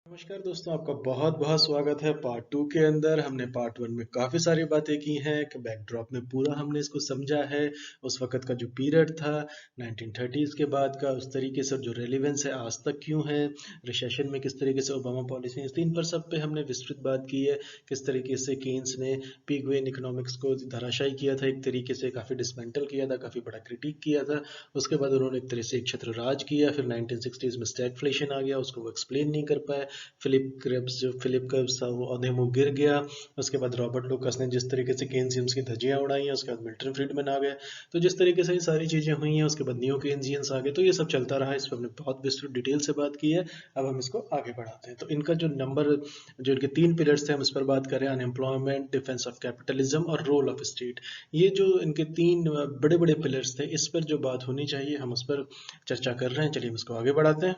नमस्कार दोस्तों, आपका बहुत बहुत स्वागत है पार्ट टू के अंदर। हमने पार्ट वन में काफ़ी सारी बातें की हैं कि बैकड्रॉप में पूरा हमने इसको समझा है। उस वक़्त का जो पीरियड था 1930s के बाद का, उस तरीके से जो रेलिवेंस है आज तक क्यों है, रिसेशन में किस तरीके से ओबामा पॉलिसी थी, इन पर सब पे हमने विस्तृत बात की है। किस तरीके से केन्स ने पिग्यूइन इकोनॉमिक्स को धराशायी किया था, एक तरीके से काफ़ी डिसमेंटल किया था, काफ़ी बड़ा क्रिटिक किया था। उसके बाद उन्होंने एक तरह से एक छत्र राज किया। फिर 1960s में स्टैगफ्लेशन आ गया, उसको वो एक्सप्लेन नहीं कर पाए। फिलिप क्रिप्स था वो औंधे मुंह गिर गया। उसके बाद रॉबर्ट लुकस ने जिस तरीके से केन्सियंस की धज्जियां उड़ाई हैं, उसके बाद मिल्टन फ्रीडमैन आ गए। तो जिस तरीके से ये सारी चीज़ें हुई हैं, उसके बाद नियो केन्सियंस आ गए। तो ये सब चलता रहा, इस पर हमने बहुत विस्तृत डिटेल से बात की है। अब हम इसको आगे बढ़ाते हैं। तो इनका जो इनके तीन पिलर्स थे, हम इस पर बात करें। अनएम्प्लॉयमेंट, डिफेंस ऑफ कैपिटलिज्म और रोल ऑफ स्टेट। ये जो इनके तीन बड़े बड़े पिलर्स थे, इस पर जो बात होनी चाहिए हम उस पर चर्चा कर रहे हैं। चलिए हम इसको आगे बढ़ाते हैं।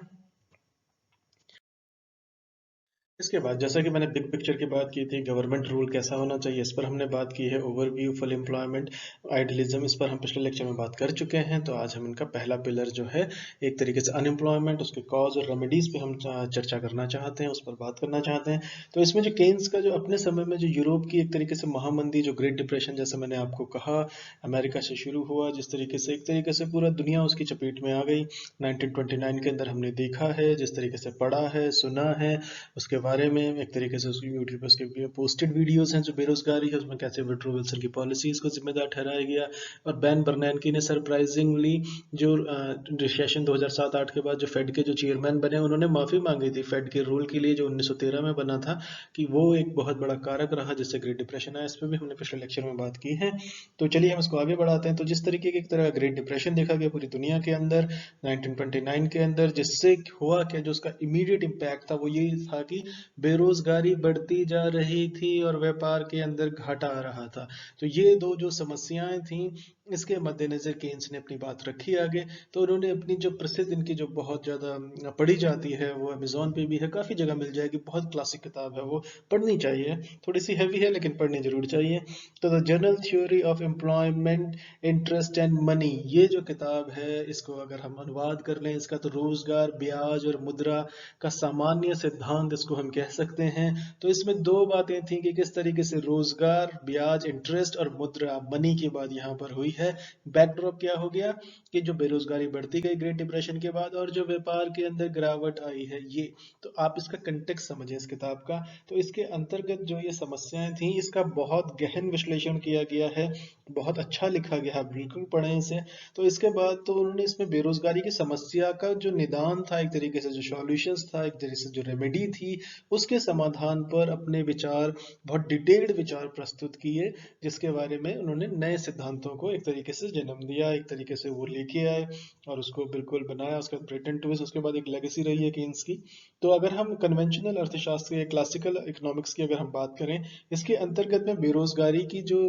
इसके बाद जैसा कि मैंने बिग पिक्चर की बात की थी, गवर्नमेंट रूल कैसा होना चाहिए, इस पर हमने बात की है। ओवरव्यू, फुल एम्प्लॉयमेंट, आइडियलिज्म, इस पर हम पिछले लेक्चर में बात कर चुके हैं। तो आज हम इनका पहला पिलर जो है, एक तरीके से अनएम्प्लॉयमेंट, उसके कॉज और रेमेडीज पे हम चर्चा करना चाहते हैं, उस पर बात करना चाहते हैं। तो इसमें जो केन्स का जो अपने समय में जो यूरोप की एक तरीके से महामंदी, जो ग्रेट डिप्रेशन, जैसे मैंने आपको कहा, अमेरिका से शुरू हुआ, जिस तरीके से एक तरीके से पूरा दुनिया उसकी चपेट में आ गई। 1929 के अंदर हमने देखा है, जिस तरीके से पढ़ा है, सुना है, उसके बारे में एक तरीके से उसकी यूट्यूब पर उसके पोस्टेड वीडियोस हैं। जो बेरोजगारी है उसमें कैसे वुडरो विल्सन की पॉलिसीज को जिम्मेदार ठहराया गया। और बैन बर्नैंकी ने सरप्राइजिंगली जो रिसेशन 2007-8 के बाद जो फेड के जो चेयरमैन बने, उन्होंने माफ़ी मांगी थी फेड के रूल के लिए जो 1913 में बना था, कि वो एक बहुत बड़ा कारक रहा जिससे ग्रेट डिप्रेशन आया। इस पर भी हमने पिछले लेक्चर में बात की है। तो चलिए हम इसको आगे बढ़ाते हैं। तो जिस तरीके की एक तरह ग्रेट डिप्रेशन देखा गया पूरी दुनिया के अंदर 1929 के अंदर, जिससे हुआ क्या, जो उसका इमीडिएट इम्पैक्ट था वो ये था कि बेरोजगारी बढ़ती जा रही थी और व्यापार के अंदर घाटा आ रहा था। तो ये दो जो समस्याएं थीं, इसके मद्देनजर केन्स ने अपनी बात रखी आगे। तो उन्होंने अपनी जो प्रसिद्ध, इनकी जो बहुत ज़्यादा पढ़ी जाती है, वो अमेजोन पे भी है, काफ़ी जगह मिल जाएगी, बहुत क्लासिक किताब है, वो पढ़नी चाहिए। थोड़ी सी हैवी है लेकिन पढ़नी जरूर चाहिए। तो the general theory of employment, interest and money, ये जो किताब है, इसको अगर हम अनुवाद कर लें इसका, तो रोजगार, ब्याज और मुद्रा का सामान्य सिद्धांत इसको हम कह सकते हैं। तो इसमें दो बातें थी कि किस तरीके से रोजगार, ब्याज, इंटरेस्ट और मुद्रा, मनी की बात यहाँ पर हुई है। बैकड्रॉप क्या हो गया कि जो बेरोजगारी बढ़ती गई ग्रेट डिप्रेशन के बाद, और जो व्यापार के अंदर गिरावट आई है, ये तो आप इसका कंटेक्स्ट समझें इस किताब का। तो इसके अंतर्गत जो ये समस्याएं थी, इसका बहुत गहन विश्लेषण किया गया है, बहुत अच्छा लिखा गया है, बिल्कुल पढ़ें इसे। तो इसके बाद तो उन्होंने इसमें बेरोजगारी की समस्या का जो निदान था, एक तरीके से जो सॉल्यूशंस था, एक तरीके से जो रेमेडी थी, उसके समाधान पर अपने विचार, बहुत डिटेल्ड विचार प्रस्तुत किए, जिसके बारे में उन्होंने नए सिद्धांतों को एक तरीके से जन्म दिया, एक तरीके से वो लेके आए और उसको बिल्कुल बनाया। उसके बाद ब्रेटन ट्विस्ट, उसके बाद एक लेगेसी रही है केन्स की। तो अगर हम कन्वेंशनल अर्थशास्त्र या क्लासिकल इकोनॉमिक्स की अगर हम बात करें, इसके अंतर्गत में बेरोजगारी की जो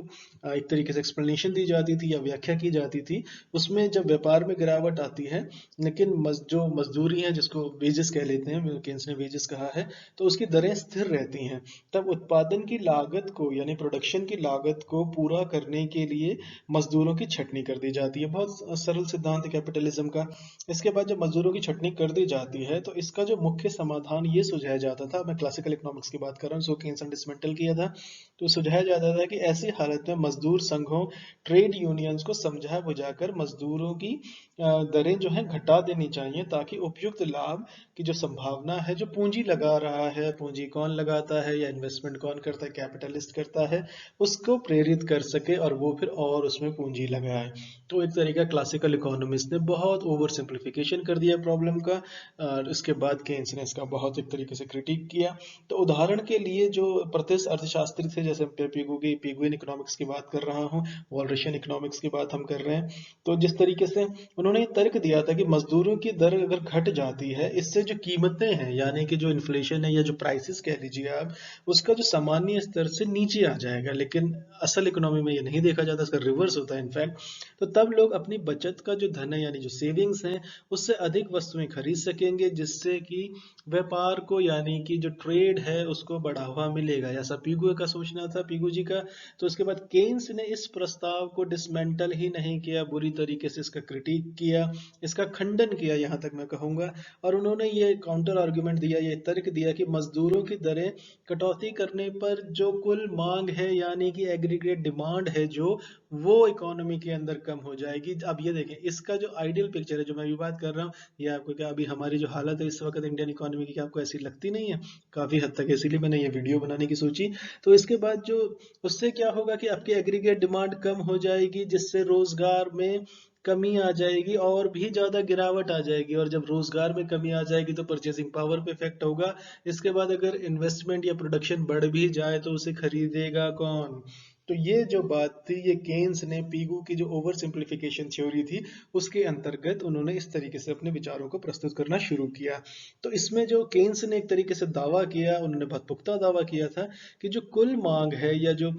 एक तरीके से एक्सप्लेनेशन दी जाती थी या व्याख्या की जाती थी, उसमें जब व्यापार में गिरावट आती है, लेकिन जो मजदूरी है, जिसको वेजेस कह लेते हैं, केन्स ने वेजेस कहा है, तो उसकी दरें स्थिर रहती हैं। तब उत्पादन की लागत को, यानी प्रोडक्शन की लागत को पूरा करने के लिए मजदूरों की छटनी कर दी जाती है। बहुत सरल सिद्धांत है कैपिटलिज्म का। इसके बाद जब मजदूरों की छटनी कर दी जाती है, तो इसका जो मुख्य समाधान ये सुझाया जाता था, मैं क्लासिकल इकोनॉमिक्स की बात कर रहा हूँ, सो केन्स ने डिसमेंटल किया था। तो सुझाया जाता था कि ऐसी हालत में मजदूर संघों, ट्रेड यूनियंस को समझा बुझाकर मजदूरों की दरें जो है घटा देनी चाहिए, ताकि उपयुक्त लाभ की जो संभावना है, जो पूंजी लगा रहा है, पूंजी कौन लगाता है या इन्वेस्टमेंट कौन करता है, कैपिटलिस्ट करता है, उसको प्रेरित कर सके और वो फिर और उसमें पूंजी लगाए। तो एक तरीका क्लासिकल इकोनॉमिस्ट ने बहुत ओवर सिंप्लीफिकेशन कर दिया प्रॉब्लम का, और इसके बाद केन्स ने इसका बहुत एक तरीके से क्रिटिक किया। तो उदाहरण के लिए जो प्रतिष्ठ अर्थशास्त्री थे, जैसे पिगुइन इकोनॉमिक्स की बात कर रहा हूँ, वॉलरशियन इकोनॉमिक्स की बात हम कर रहे हैं, तो जिस तरीके से उन्होंने तर्क दिया था कि मजदूरों की दर अगर घट जाती है, इससे जो कीमतें हैं, यानी कि जो इन्फ्लेशन है या जो प्राइसेस कह लीजिए आप, उसका जो सामान्य स्तर से नीचे आ जाएगा। लेकिन असल इकोनॉमी में ये नहीं देखा जाता, इसका रिवर्स होता है इनफैक्ट। तो तब लोग अपनी बचत का जो धन है, यानी जो सेविंग्स है, उससे अधिक वस्तुएं खरीद सकेंगे, जिससे कि व्यापार को, यानी कि जो ट्रेड है, उसको बढ़ावा मिलेगा। ऐसा पीगू का सोचना था, पीगू जी का। तो उसके बाद केन्स ने इस प्रस्ताव को डिसमेंटल ही नहीं किया, बुरी तरीके से इसका क्रिटिक किया, इसका खंडन किया, यहाँ तक मैं कहूँगा। और उन्होंने ये काउंटर आर्गुमेंट दिया, ये तर्क दिया कि मजदूरों की दरें कटौती करने पर जो कुल मांग है यानी कि एग्रीगेट डिमांड है जो, वो इकोनॉमी के अंदर कम हो जाएगी। अब ये देखें, इसका जो आइडियल पिक्चर है जो मैं भी बात कर रहा हूँ, ये आपको क्या अभी हमारी जो हालत है इस वक्त इंडियन इकोनॉमी की, क्या आपको ऐसी लगती नहीं है? काफ़ी हद तक, इसीलिए मैंने ये वीडियो बनाने की सोची। तो इसके बाद जो उससे क्या होगा कि आपकी एग्रीगेट डिमांड कम हो जाएगी, जिससे रोजगार में कमी आ जाएगी और भी ज़्यादा गिरावट आ जाएगी। और जब रोजगार में कमी आ जाएगी तो परचेसिंग पावर पे इफेक्ट होगा। इसके बाद अगर इन्वेस्टमेंट या प्रोडक्शन बढ़ भी जाए तो उसे खरीदेगा कौन? तो ये जो बात थी, ये केन्स ने पीगू की जो ओवर सिंप्लीफिकेशन थ्योरी थी उसके अंतर्गत उन्होंने इस तरीके से अपने विचारों को प्रस्तुत करना शुरू किया। तो इसमें जो केन्स ने एक तरीके से दावा किया, उन्होंने बहुत पुख्ता दावा किया था कि जो कुल मांग है या जो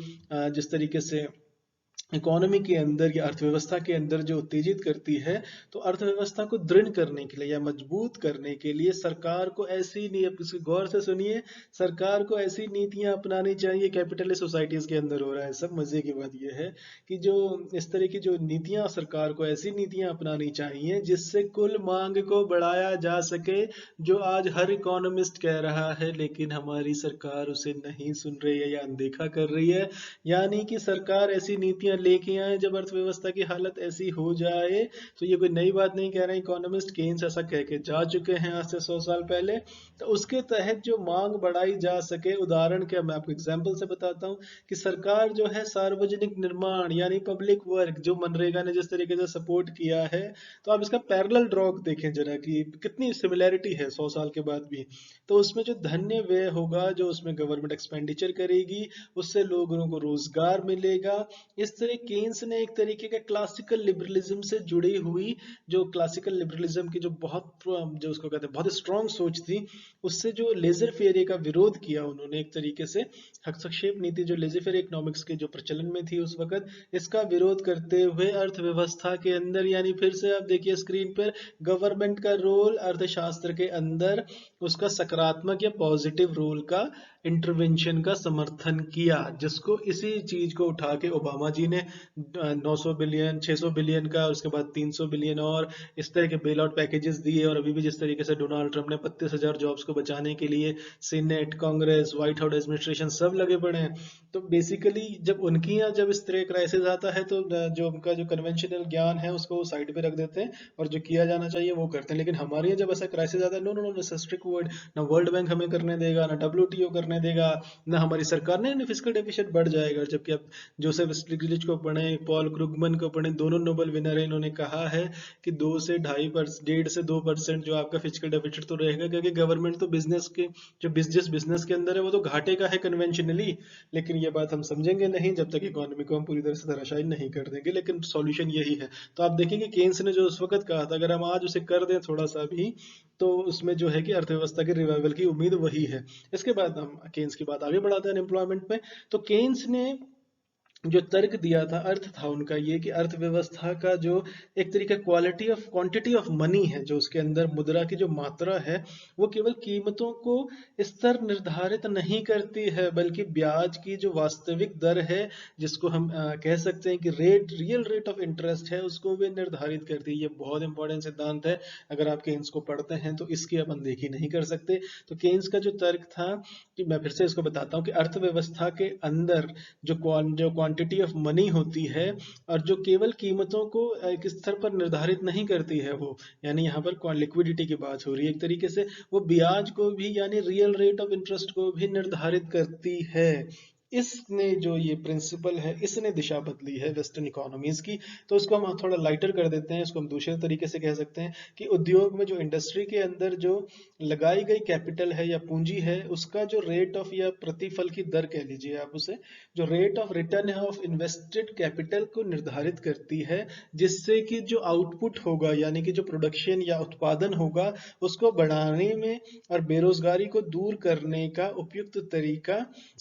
जिस तरीके से इकोनॉमी के अंदर या अर्थव्यवस्था के अंदर जो उत्तेजित करती है, तो अर्थव्यवस्था को दृढ़ करने के लिए या मजबूत करने के लिए सरकार को ऐसी गौर से सुनिए, सरकार को ऐसी नीतियां अपनानी चाहिए। कैपिटलिस्ट सोसाइटीज के अंदर हो रहा है सब। मजे की बात यह है कि जो इस तरह की जो नीतियां, सरकार को ऐसी नीतियां अपनानी चाहिए जिससे कुल मांग को बढ़ाया जा सके, जो आज हर इकोनॉमिस्ट कह रहा है, लेकिन हमारी सरकार उसे नहीं सुन रही है या अनदेखा कर रही है। यानी कि सरकार ऐसी नीतियां लेके आए जब अर्थव्यवस्था की हालत ऐसी हो जाए। तो ये कोई नई बात नहीं कह रहे, इकोनॉमिस्ट केन्स ऐसा कह के जा चुके हैं आज से 100 साल पहले। तो उसके तहत जो मांग बढ़ाई जा सके, उदाहरण क्या, मैं आपको एग्जांपल से बताता हूँ कि सरकार जो है सार्वजनिक निर्माण यानी पब्लिक वर्क, जो मनरेगा ने जिस तरीके से सपोर्ट किया है, तो आप इसका पैरेलल ड्रॉ देखें जरा कि कितनी सिमिलैरिटी है 100 साल के बाद भी। तो उसमें जो धन्य व्यय होगा, जो उसमें गवर्नमेंट एक्सपेंडिचर करेगी, उससे लोगों को रोजगार मिलेगा। इस तरह केन्स ने एक तरीके का क्लासिकल लिबरलिज्म से जुड़ी हुई, जो क्लासिकल लिबरलिज्म की जो जो उसको कहते हैं बहुत स्ट्रॉन्ग सोच थी, उससे जो लेजर फेयर का विरोध किया उन्होंने एक तरीके से। हस्तक्षेप नीति जो लेजर फेयर इकोनॉमिक्स के जो प्रचलन में थी उस वक्त, इसका विरोध करते हुए अर्थव्यवस्था के अंदर, यानी फिर से आप देखिए स्क्रीन पर, गवर्नमेंट का रोल अर्थशास्त्र के अंदर, उसका सकारात्मक या पॉजिटिव रोल का इंटरवेंशन का समर्थन किया, जिसको इसी चीज को उठा के ओबामा जी ने 900 बिलियन 600 बिलियन का, उसके बाद 300 बिलियन और इस तरह के बेल आउट पैकेजेस दिए। और अभी भी जिस तरीके से डोनाल्ड ट्रंप ने 32,000 जॉब्स को बचाने के लिए senate, Congress, white house administration सब लगे पड़े हैं। तो बेसिकली जब उनकी यहाँ जब इस तरह क्राइसिस आता है तो जो उनका जो कन्वेंशनल ज्ञान है उसको वो साइड पे रख देते हैं और जो किया जाना चाहिए वो करते हैं। लेकिन हमारे यहाँ जब ऐसा क्राइसिस आता है, no no no, strict word, ना वर्ल्ड बैंक हमें करने देगा, ना WTO करने देगा, ना हमारी सरकार ने, फिस्कल डेफिसिट बढ़ जाएगा। जबकि अब जोसेफ स्टिग्लिच को पढ़े, पॉल क्रुगमन को पढ़े, दोनों नोबेल विनर है, इन्होंने कहा है कि 2 से 2.5%, 1.5 से 2% जो आपका फिजिकल डेफिसिट तो रहेगा, क्योंकि गवर्नमेंट तो बिजनेस के जो बिजनेस के अंदर है वो तो घाटे का है कन्वेंशनली। लेकिन ये बात हम समझेंगे नहीं जब तक इकोनॉमी को हम पूरी तरह से धराशायी नहीं कर देंगे। लेकिन सॉल्यूशन यही है। तो आप देखेंगे केन्स ने जो उस वक्त कहा था, अगर हम आज उसे कर दें थोड़ा सा भी, तो उसमें जो है कि अर्थव्यवस्था के रिवाइवल की उम्मीद वही है। इसके बाद हम केन्स की बात आगे बढ़ाते हैं अनएम्प्लॉयमेंट में। तो केन्स ने जो तर्क दिया था, अर्थ था उनका ये कि अर्थव्यवस्था का जो एक तरीका क्वांटिटी ऑफ मनी है, जो उसके अंदर मुद्रा की जो मात्रा है, वो केवल कीमतों को स्तर निर्धारित नहीं करती है, बल्कि ब्याज की जो वास्तविक दर है, जिसको हम कह सकते हैं कि रियल रेट ऑफ इंटरेस्ट है, उसको भी निर्धारित करती है। ये बहुत इंपॉर्टेंट सिद्धांत है। अगर आप केन्स को पढ़ते हैं तो इसकी आप अनदेखी नहीं कर सकते। तो केन्स का जो तर्क था, कि मैं फिर से इसको बताता हूँ कि अर्थव्यवस्था के अंदर जो क्वांटिटी ऑफ मनी होती है, और जो केवल कीमतों को एक स्तर पर निर्धारित नहीं करती है वो, यानी यहाँ पर लिक्विडिटी की बात हो रही है एक तरीके से, वो ब्याज को भी यानी रियल रेट ऑफ इंटरेस्ट को भी निर्धारित करती है। इसने जो ये प्रिंसिपल है, इसने दिशा बदली है वेस्टर्न इकोनॉमीज की। तो उसको हम थोड़ा लाइटर कर देते हैं, इसको हम दूसरे तरीके से कह सकते हैं कि उद्योग में जो इंडस्ट्री के अंदर जो लगाई गई कैपिटल है या पूंजी है, उसका जो रेट ऑफ या प्रतिफल की दर कह लीजिए आप उसे, जो रेट ऑफ रिटर्न है ऑफ इन्वेस्टेड कैपिटल को निर्धारित करती है, जिससे कि जो आउटपुट होगा यानी कि जो प्रोडक्शन या उत्पादन होगा, उसको बढ़ाने में और बेरोजगारी को दूर करने का उपयुक्त तरीका,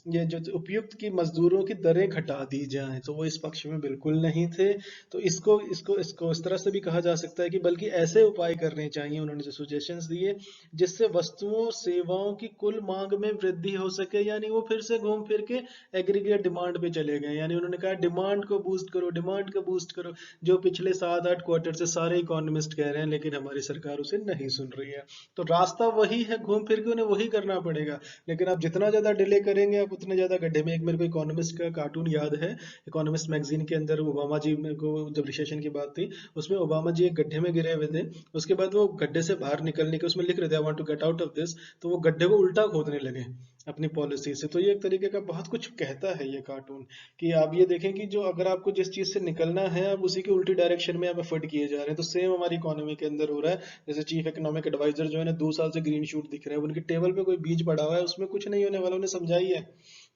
ये जो उपयुक्त उपयुक्त कि मजदूरों की दरें घटा दी जाएं, तो वो इस पक्ष में बिल्कुल नहीं थे। तो इसको इसको इसको इस तरह से भी कहा जा सकता है कि बल्कि ऐसे उपाय करने चाहिए, उन्होंने जो सजेशंस दिए, जिससे वस्तुओं सेवाओं की कुल मांग में वृद्धि हो सके, यानी वो फिर से घूम फिर के एग्रीगेट डिमांड पे चले गए। यानी उन्होंने कहा डिमांड को बूस्ट करो, डिमांड को बूस्ट करो, जो पिछले 7-8 क्वार्टर से सारे इकोनॉमिस्ट कह रहे हैं, लेकिन हमारी सरकार उसे नहीं सुन रही है। तो रास्ता वही है, घूम फिर के उन्हें वही करना पड़ेगा। लेकिन आप जितना ज्यादा डिले करेंगे आप उतने ज्यादा गड्ढे में। एक मेरे को इकोनॉमिस्ट का कार्टून याद है, इकोनॉमिस्ट मैगजीन के अंदर ओबामा जी को जब रिसेशन की बात थी, उसमें ओबामा जी एक गड्ढे में गिरे हुए थे। उसके बाद वो गड्ढे से बाहर निकलने के उसमें लिख रहे थे I want to get out of this, तो वो गड्ढे को उल्टा खोदने लगे अपनी पॉलिसी से। तो ये एक तरीके का बहुत कुछ कहता है ये कार्टून, कि आप ये देखें कि जो अगर आपको जिस चीज से निकलना है आप उसी के उल्टी डायरेक्शन में आप एफर्ट किए जा रहे हैं। तो सेम हमारी इकोनॉमी के अंदर हो रहा है। जैसे चीफ इकोनॉमिक एडवाइजर जो है ना 2 साल से ग्रीन शूट दिख रहा है, उनकी टेबल पे कोई बीज पड़ा हुआ है, उसमें कुछ नहीं होने वाला, उन्हें समझाई है।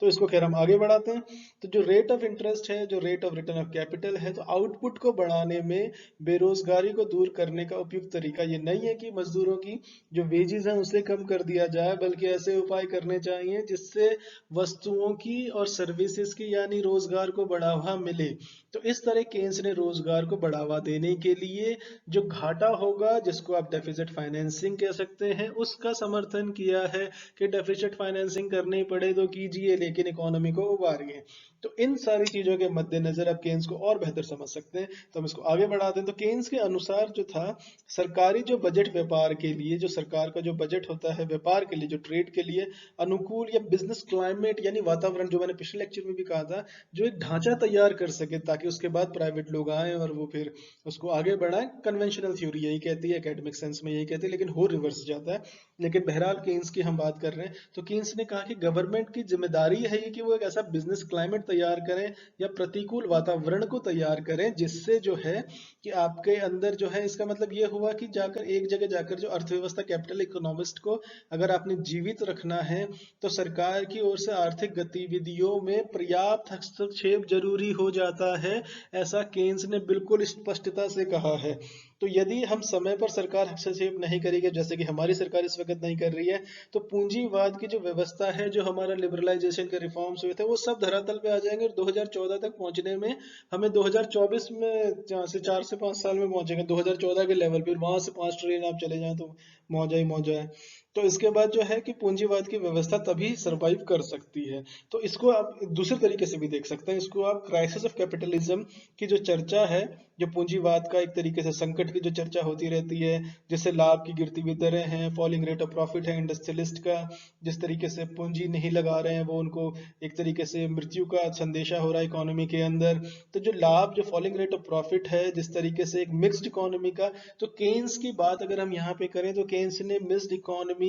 तो इसको खैर हम आगे बढ़ाते हैं। तो जो रेट ऑफ इंटरेस्ट है, जो rate of return of capital है, तो आउटपुट को बढ़ाने में बेरोजगारी को दूर करने का उपयुक्त तरीका ये नहीं है कि मजदूरों की जो वेजेस हैं उसे कम कर दिया जाए, बल्कि ऐसे उपाय करने चाहिए जिससे वस्तुओं की और सर्विसेज की यानी रोजगार को बढ़ावा मिले। तो इस तरह केन्स ने रोजगार को बढ़ावा देने के लिए जो घाटा होगा, जिसको आप डेफिसिट फाइनेंसिंग कह सकते हैं, उसका समर्थन किया है कि डेफिसिट फाइनेंसिंग करनी पड़े तो कीजिए, लेकिन इकोनॉमी को उभारिए। तो इन सारी चीजों के मद्देनजर आप केन्स को और बेहतर समझ सकते हैं। तो हम इसको आगे बढ़ाते हैं। तो केन्स के अनुसार जो था, सरकारी जो बजट व्यापार के लिए, जो सरकार का जो बजट होता है व्यापार के लिए, जो ट्रेड के लिए अनुकूल या बिजनेस क्लाइमेट यानी वातावरण, जो मैंने पिछले लेक्चर में भी कहा था, जो एक ढांचा तैयार कर सके ताकि उसके बाद प्राइवेट लोग आए और वो फिर उसको आगे बढ़ाएं। कन्वेंशनल थ्योरी यही कहती है, एकेडमिक सेंस में यही कहती है, लेकिन हो रिवर्स जाता है। लेकिन बहरहाल केन्स की हम बात कर रहे हैं, तो केन्स ने कहा कि गवर्नमेंट की जिम्मेदारी है कि वो एक ऐसा बिजनेस क्लाइमेट तैयार करें या प्रतिकूल वातावरण को तैयार करें, जिससे जो है कि आपके अंदर जो है, इसका मतलब ये हुआ कि जाकर एक जगह जाकर जो अर्थव्यवस्था, कैपिटल इकोनॉमिस्ट को अगर आपने जीवित रखना है, तो सरकार की ओर से आर्थिक गतिविधियों में पर्याप्त हस्तक्षेप जरूरी हो जाता है। ऐसा केन्स ने बिल्कुल स्पष्टता से कहा है। तो यदि हम समय पर सरकार हस्तक्षेप नहीं करेगी, जैसे कि हमारी सरकार इस वक्त नहीं कर रही है, तो पूंजीवाद की जो व्यवस्था है, जो हमारा लिबरलाइजेशन के रिफॉर्म्स हुए थे, वो सब धरातल पे आ जाएंगे और 2014 तक पहुंचने में हमें 2024 में जहाँ से 4 से 5 साल में पहुंचेंगे 2014 के लेवल पर। वहां से 5 ट्रिलियन आप चले जाएं तो मौजा ही मौजा है। तो इसके बाद जो है कि पूंजीवाद की व्यवस्था तभी सरवाइव कर सकती है। तो इसको आप दूसरे तरीके से भी देख सकते हैं। इसको आप क्राइसिस ऑफ कैपिटलिज्म की जो चर्चा है, जो पूंजीवाद का एक तरीके से संकट की जो चर्चा होती रहती है, जिससे लाभ की गिरती हुई दरें हैं, फॉलिंग रेट ऑफ प्रॉफिट है इंडस्ट्रियलिस्ट का, जिस तरीके से पूंजी नहीं लगा रहे हैं वो उनको एक तरीके से मृत्यु का संदेशा हो रहा है इकोनॉमी के अंदर। तो जो लाभ, जो फॉलिंग रेट ऑफ प्रॉफिट है, जिस तरीके से एक मिक्स्ड इकोनॉमी का, तो केन्स की बात अगर हम यहाँ पे करें तो केन्स ने मिक्स्ड इकोनॉमी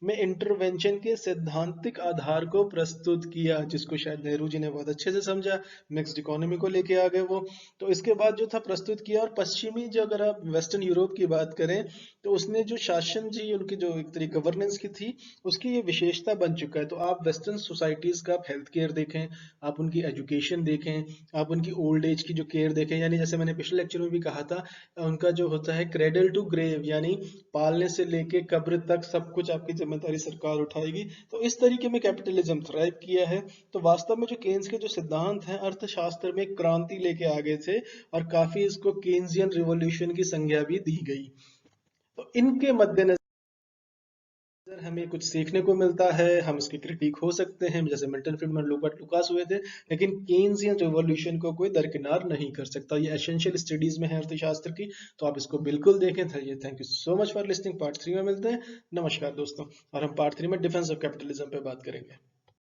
में इंटरवेंशन के सैद्धांतिक आधार को प्रस्तुत किया, जिसको शायद नेहरू जी ने बहुत अच्छे से समझा, मिक्स्ड इकोनॉमी को लेके आ गए वो। तो इसके बाद जो था प्रस्तुत किया, और पश्चिमी जो, अगर आप वेस्टर्न यूरोप की बात करें, तो उसने जो शासन जी उनकी जो एक तरीके गवर्नेंस की थी, उसकी ये विशेषता बन चुका है। तो आप वेस्टर्न सोसाइटीज का आप हेल्थ केयर देखें, आप उनकी एजुकेशन देखें, आप उनकी ओल्ड एज की जो केयर देखें, यानी जैसे मैंने पिछले लेक्चर में भी कहा था, उनका जो होता है क्रेडल टू ग्रेव, यानी पालने से लेके कब्र तक सब कुछ आपकी जिम्मेदारी सरकार उठाएगी। तो इस तरीके में कैपिटलिज्म थ्राइव किया है। तो वास्तव में जो केन्स के जो सिद्धांत हैं अर्थशास्त्र में क्रांति लेके आ गए थे, और काफी इसको केन्सियन रिवॉल्यूशन की संज्ञा भी दी गई। तो इनके मद्देनजर हमें कुछ सीखने को मिलता है, हम इसकी क्रिटिक हो सकते हैं, जैसे मिल्टन फ्रीडमैन, रॉबर्ट लुकास हुए थे, लेकिन केन्सियन रिवॉल्यूशन को कोई दरकिनार नहीं कर सकता। ये एसेंशियल स्टडीज में है अर्थशास्त्र की, तो आप इसको बिल्कुल देखें। Thank you so much for listening. Part 3 में मिलते हैं। नमस्कार दोस्तों। और हम पार्ट 3 में डिफेंस ऑफ कैपिटलिज्म पे बात करेंगे।